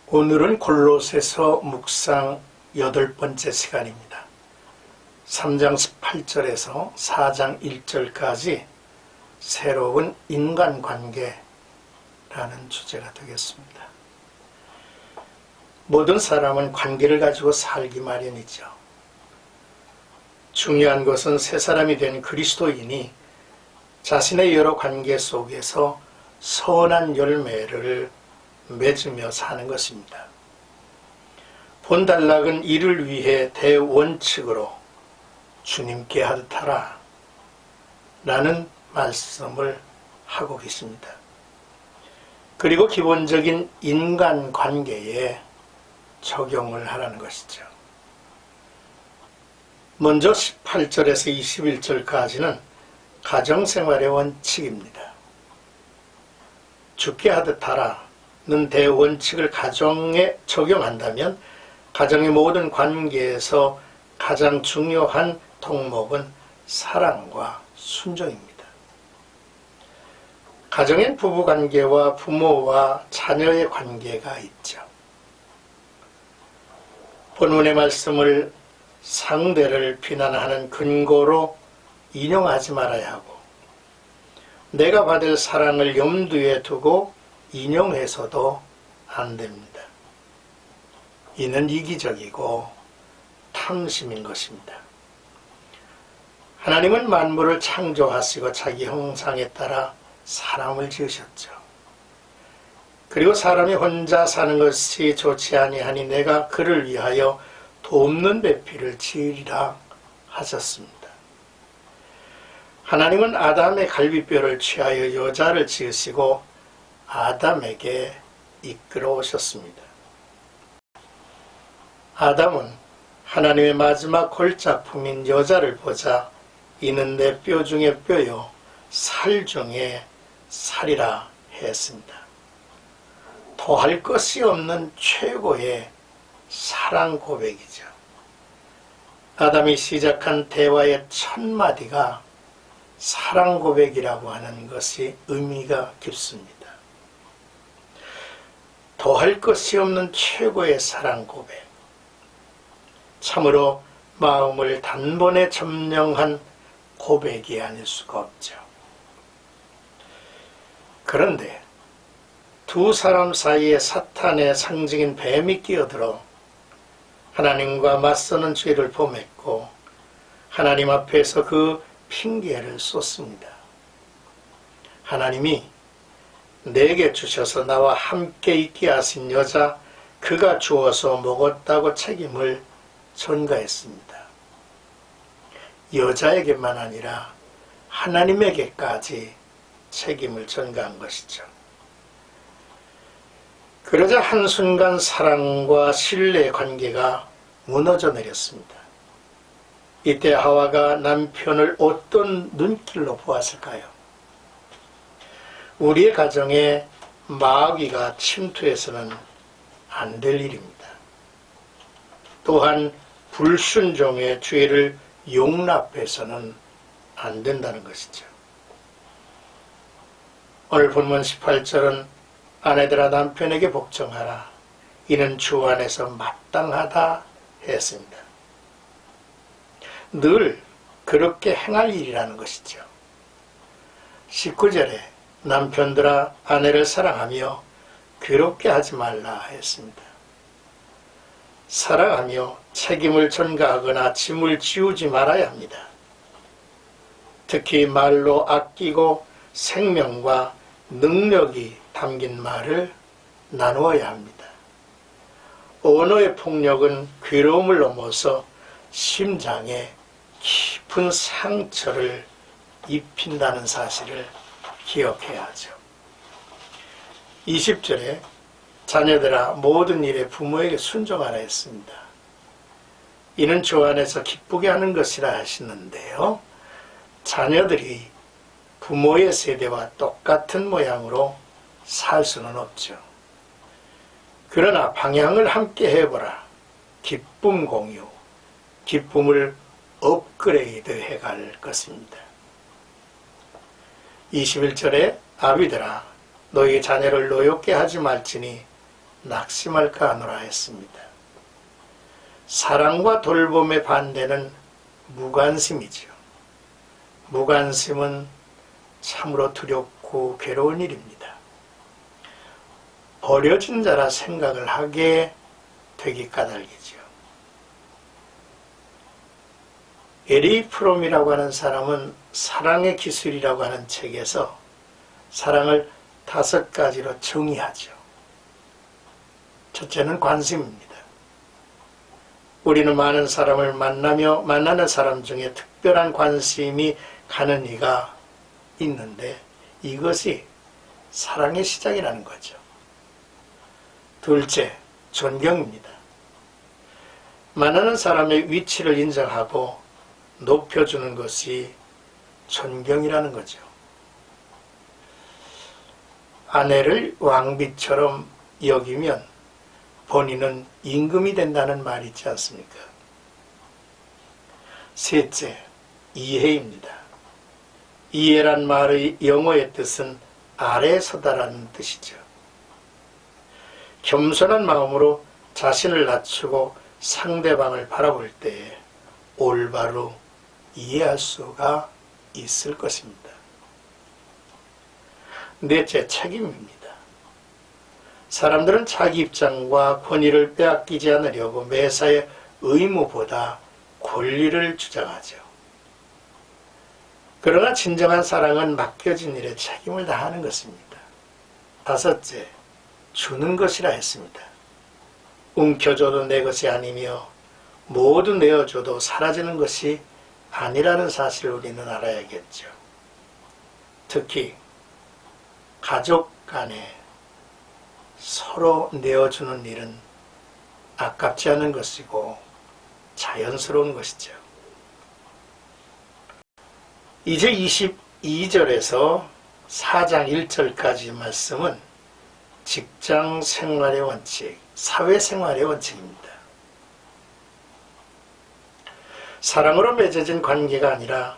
오늘은 골로새서 묵상 8번째 시간입니다. 3장 18절에서 4장 1절까지 새로운 인간관계라는 주제가 되겠습니다. 모든 사람은 관계를 가지고 살기 마련이죠. 중요한 것은 새 사람이 된 그리스도인이 자신의 여러 관계 속에서 선한 열매를 맺으며 사는 것입니다. 본단락은 이를 위해 대원칙으로 주님께 하듯하라 라는 말씀을 하고 계십니다. 그리고 기본적인 인간관계에 적용을 하라는 것이죠. 먼저 18절에서 21절까지는 가정생활의 원칙입니다. 주께 하듯하라 는 대원칙을 가정에 적용한다면 가정의 모든 관계에서 가장 중요한 덕목은 사랑과 순종입니다. 가정엔 부부관계와 부모와 자녀의 관계가 있죠. 본문의 말씀을 상대를 비난하는 근거로 인용하지 말아야 하고 내가 받을 사랑을 염두에 두고 인용해서도 안 됩니다. 이는 이기적이고 탐심인 것입니다. 하나님은 만물을 창조하시고 자기 형상에 따라 사람을 지으셨죠. 그리고 사람이 혼자 사는 것이 좋지 아니하니 내가 그를 위하여 돕는 배필을 지으리라 하셨습니다. 하나님은 아담의 갈비뼈를 취하여 여자를 지으시고 아담에게 이끌어 오셨습니다. 아담은 하나님의 마지막 골작품인 여자를 보자 이는 내 뼈 중에 뼈요 살 중에 살이라 했습니다. 더할 것이 없는 최고의 사랑 고백이죠. 아담이 시작한 대화의 첫 마디가 사랑 고백이라고 하는 것이 의미가 깊습니다. 더할 것이 없는 최고의 사랑 고백. 참으로 마음을 단번에 점령한 고백이 아닐 수가 없죠. 그런데 두 사람 사이에 사탄의 상징인 뱀이 끼어들어 하나님과 맞서는 죄를 범했고 하나님 앞에서 그 핑계를 쏟습니다. 하나님이 내게 주셔서 나와 함께 있게 하신 여자 그가 주어서 먹었다고 책임을 전가했습니다. 여자에게만 아니라 하나님에게까지 책임을 전가한 것이죠. 그러자 한순간 사랑과 신뢰의 관계가 무너져 내렸습니다. 이때 하와가 남편을 어떤 눈길로 보았을까요? 우리의 가정에 마귀가 침투해서는 안 될 일입니다. 또한 불순종의 죄를 용납해서는 안 된다는 것이죠. 오늘 본문 18절은 아내들아 남편에게 복종하라. 이는 주 안에서 마땅하다 했습니다. 늘 그렇게 행할 일이라는 것이죠. 19절에 남편들아 아내를 사랑하며 괴롭게 하지 말라 했습니다. 사랑하며 책임을 전가하거나 짐을 지우지 말아야 합니다. 특히 말로 아끼고 생명과 능력이 담긴 말을 나누어야 합니다. 언어의 폭력은 괴로움을 넘어서 심장에 깊은 상처를 입힌다는 사실을 기억해야 하죠. 20절에 자녀들아 모든 일에 부모에게 순종하라 했습니다. 이는 주 안에서 기쁘게 하는 것이라 하시는데요. 자녀들이 부모의 세대와 똑같은 모양으로 살 수는 없죠. 그러나 방향을 함께 해보라. 기쁨 공유, 기쁨을 업그레이드 해갈 것입니다. 21절에 아비들아 너희 자녀를 노엽게 하지 말지니 낙심할까 하노라 했습니다. 사랑과 돌봄의 반대는 무관심이죠. 무관심은 참으로 두렵고 괴로운 일입니다. 버려진 자라 생각을 하게 되기 까닭이죠. 에리 프롬이라고 하는 사람은 사랑의 기술이라고 하는 책에서 사랑을 5가지로 정의하죠. 첫째는 관심입니다. 우리는 많은 사람을 만나며 만나는 사람 중에 특별한 관심이 가는 이가 있는데 이것이 사랑의 시작이라는 거죠. 둘째, 존경입니다. 만나는 사람의 위치를 인정하고 높여주는 것이 존경이라는 거죠. 아내를 왕비처럼 여기면 본인은 임금이 된다는 말이 있지 않습니까? 셋째, 이해입니다. 이해란 말의 영어의 뜻은 아래에 서다라는 뜻이죠. 겸손한 마음으로 자신을 낮추고 상대방을 바라볼 때에 올바로 이해할 수가 있을 것입니다. 넷째, 책임입니다. 사람들은 자기 입장과 권위를 빼앗기지 않으려고 매사에 의무보다 권리를 주장하죠. 그러나 진정한 사랑은 맡겨진 일에 책임을 다하는 것입니다. 다섯째, 주는 것이라 했습니다. 움켜줘도 내 것이 아니며 모두 내어줘도 사라지는 것이 아니라는 사실을 우리는 알아야겠죠. 특히 가족 간에 서로 내어주는 일은 아깝지 않은 것이고 자연스러운 것이죠. 이제 22절에서 4장 1절까지 말씀은 직장 생활의 원칙, 사회생활의 원칙입니다. 사랑으로 맺어진 관계가 아니라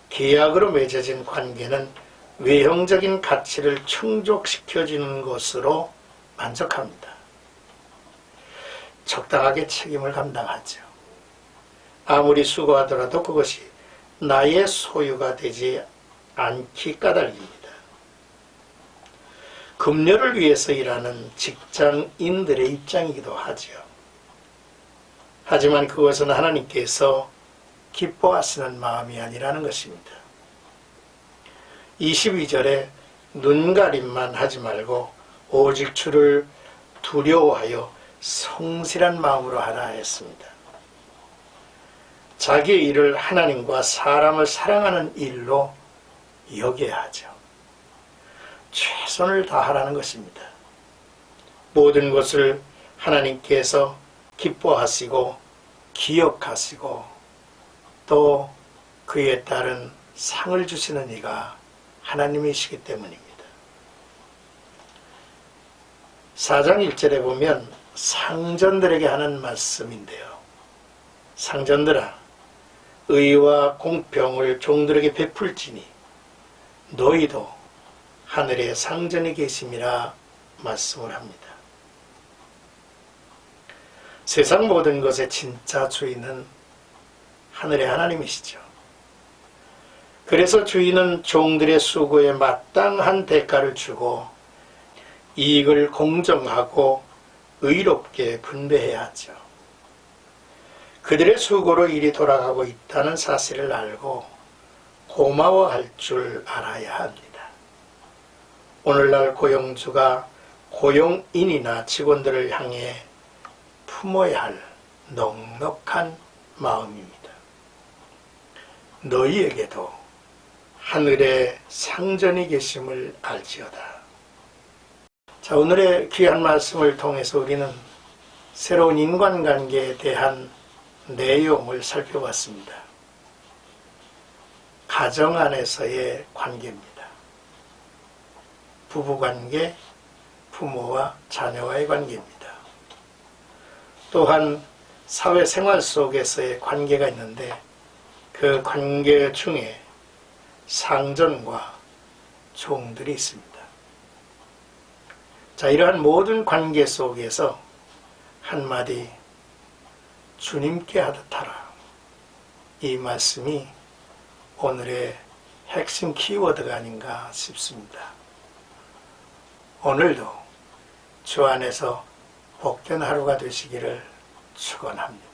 계약으로 맺어진 관계는 외형적인 가치를 충족시켜주는 것으로 만족합니다. 적당하게 책임을 감당하죠. 아무리 수고하더라도 그것이 나의 소유가 되지 않기 까닭입니다. 급료를 위해서 일하는 직장인들의 입장이기도 하죠. 하지만 그것은 하나님께서 기뻐하시는 마음이 아니라는 것입니다. 22절에 눈가림만 하지 말고 오직 주를 두려워하여 성실한 마음으로 하라 했습니다. 자기의 일을 하나님과 사람을 사랑하는 일로 여겨야 하죠. 최선을 다하라는 것입니다. 모든 것을 하나님께서 기뻐하시고 기억하시고 또 그에 따른 상을 주시는 이가 하나님이시기 때문입니다. 4장 1절에 보면 상전들에게 하는 말씀인데요. 상전들아, 의와 공평을 종들에게 베풀지니 너희도 하늘에 상전이 계심이라 말씀을 합니다. 세상 모든 것의 진짜 주인은 하늘의 하나님이시죠. 그래서 주인은 종들의 수고에 마땅한 대가를 주고 이익을 공정하고 의롭게 분배해야 하죠. 그들의 수고로 일이 돌아가고 있다는 사실을 알고 고마워할 줄 알아야 합니다. 오늘날 고용주가 고용인이나 직원들을 향해 품어야 할 넉넉한 마음입니다. 너희에게도 하늘에 상전이 계심을 알지어다. 자, 오늘의 귀한 말씀을 통해서 우리는 새로운 인간관계에 대한 내용을 살펴봤습니다. 가정 안에서의 관계입니다. 부부관계, 부모와 자녀와의 관계입니다. 또한 사회생활 속에서의 관계가 있는데 그 관계 중에 상전과 종들이 있습니다. 자, 이러한 모든 관계 속에서 한마디 주님께 하듯하라. 이 말씀이 오늘의 핵심 키워드가 아닌가 싶습니다. 오늘도 주 안에서 복된 하루가 되시기를 축원합니다.